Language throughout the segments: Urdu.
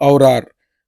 ahorrar,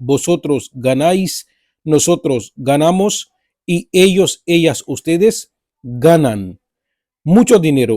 vosotros ganáis, nosotros ganamos y ellos, ellas, ustedes ganan mucho dinero,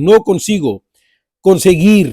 no consigo, conseguir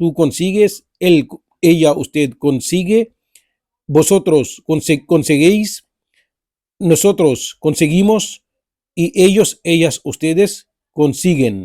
tú consigues, él, ella, usted consigue, vosotros conseguéis, nosotros conseguimos y ellos, ellas, ustedes consiguen।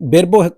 verbo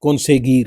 conseguir,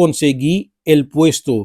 conseguí el puesto,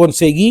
conseguí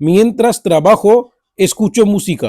mientras trabajo escucho música,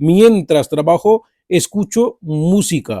mientras trabajo escucho música,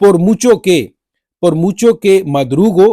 por mucho que, por mucho que madrugo,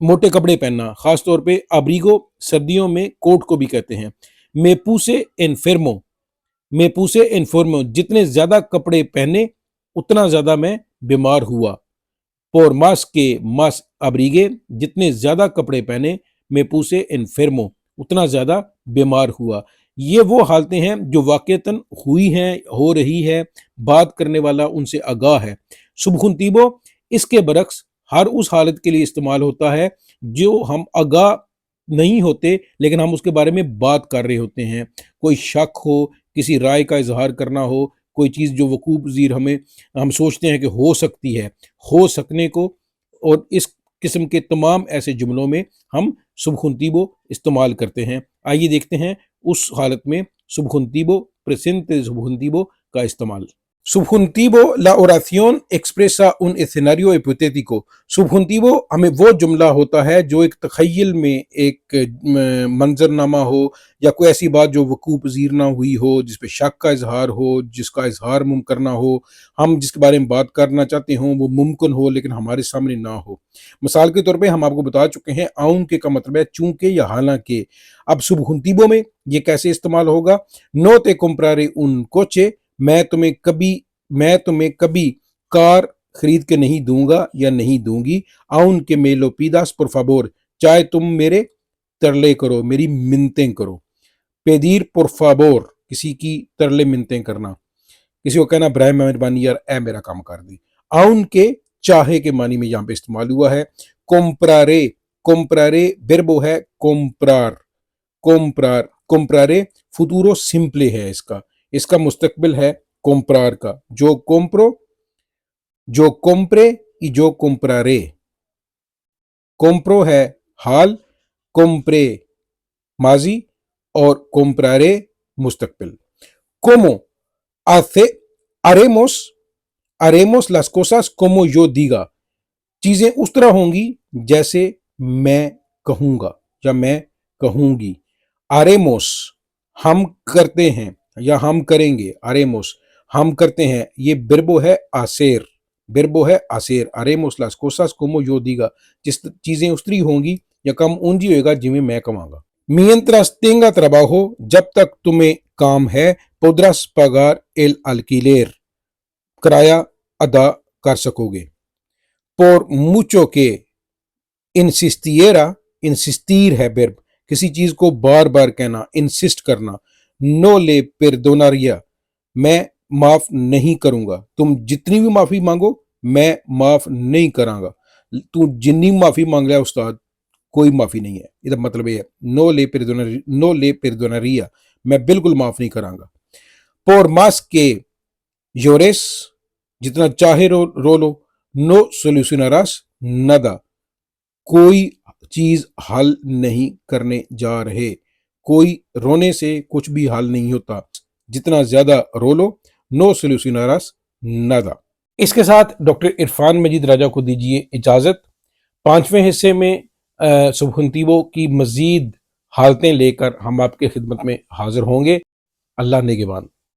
موٹے کپڑے پہننا، خاص طور پہ ابریگو سردیوں میں کوٹ کو بھی کہتے ہیں۔ میپوسے انفرمو، میپوسے انفرمو، جتنے زیادہ کپڑے پہنے اتنا زیادہ میں بیمار ہوا۔ پور ماس کے ماس ابریگے، جتنے زیادہ کپڑے پہنے، میپوسے انفرمو، اتنا زیادہ بیمار ہوا۔ یہ وہ حالتیں ہیں جو واقعتاً ہوئی ہیں، ہو رہی ہے، بات کرنے والا ان سے آگاہ ہے۔ سبخونتیبو اس کے برعکس ہر اس حالت کے لیے استعمال ہوتا ہے جو ہم آگاہ نہیں ہوتے لیکن ہم اس کے بارے میں بات کر رہے ہوتے ہیں۔ کوئی شک ہو، کسی رائے کا اظہار کرنا ہو، کوئی چیز جو وقوع پذیر ہم سوچتے ہیں کہ ہو سکتی ہے، ہو سکنے کو، اور اس قسم کے تمام ایسے جملوں میں ہم سبخونتیبو استعمال کرتے ہیں۔ آئیے دیکھتے ہیں اس حالت میں سبخونتیبو، پریسنتے سبخونتیبو کا استعمال۔ Subjuntivo, la oración expresa un escenario hipotético۔ سبخونتیبو ہمیں وہ جملہ ہوتا ہے جو ایک تخیل میں ایک منظر نامہ ہو، یا کوئی ایسی بات جو وقوع پذیر نہ ہوئی ہو، جس پہ شک کا اظہار ہو، جس کا اظہار ممکن نہ ہو، ہم جس کے بارے میں بات کرنا چاہتے ہوں وہ ممکن ہو لیکن ہمارے سامنے نہ ہو۔ مثال کے طور پہ ہم آپ کو بتا چکے ہیں aunque کا مطلب ہے چونکہ یا حالانکہ۔ اب سبخونتیبو میں یہ کیسے استعمال ہوگا؟ No te compraré un coche، میں تمہیں کبھی کار خرید کے نہیں دوں گا یا نہیں دوں گی۔ aunque me lo pidas por favor، چاہے تم میرے ترلے کرو، میری منتیں کرو۔ pedir por favor، کسی کی ترلے منتیں کرنا، کسی کو کہنا برائے مہربانی یار اے میرا کام کر دی۔ aunque چاہے کے معنی میں یہاں پہ استعمال ہوا ہے۔ compraré verbo ہے comprare futuro simple ہے، اس کا مستقبل ہے comprar کا، جو compre y yo compraré۔ compro ہے حال، compre ماضی، اور compraré مستقبل۔ como haremos las cosas como yo diga، چیزیں اس طرح ہوں گی جیسے میں کہوں گا یا میں کہوں گی۔ haremos ہم کرتے ہیں یا ہم کریں گے، haremos ہم کرتے ہیں، یہ verbo ہے hacer، haremos las cosas como yo diga، جس چیزیں اس طرح ہوں گی یا کم اونجی ہوئے گا جویں میں کہوں گا۔ mientras tenga trabajo، جب تک تمہیں کام ہے، podrás pagar el alquiler، کرایہ ادا کر سکو گے۔ por mucho que insistiera، insistir ہے verb، کسی چیز کو بار بار کہنا، insist کرنا۔ no le perdonaría، میں معاف نہیں کروں گا، تم جتنی بھی معافی مانگو میں معاف نہیں کراں گا۔ تو جنی معافی مانگ لیا استاد، کوئی معافی نہیں ہے، یہ مطلب یہ ہے no le perdonaría، میں بالکل معاف نہیں کراں گا۔ por más que llores، جتنا چاہے رو لو۔ no solucionarás nada، کوئی چیز حل نہیں کرنے جا رہے، کوئی رونے سے کچھ بھی حل نہیں ہوتا، جتنا زیادہ رو لو۔ no solucionarás nada۔ اس کے ساتھ ڈاکٹر عرفان مجید راجہ کو دیجیے اجازت۔ 5ویں حصے میں سبخونتیبو کی مزید حالتیں لے کر ہم آپ کے خدمت میں حاضر ہوں گے۔ اللہ نگہبان۔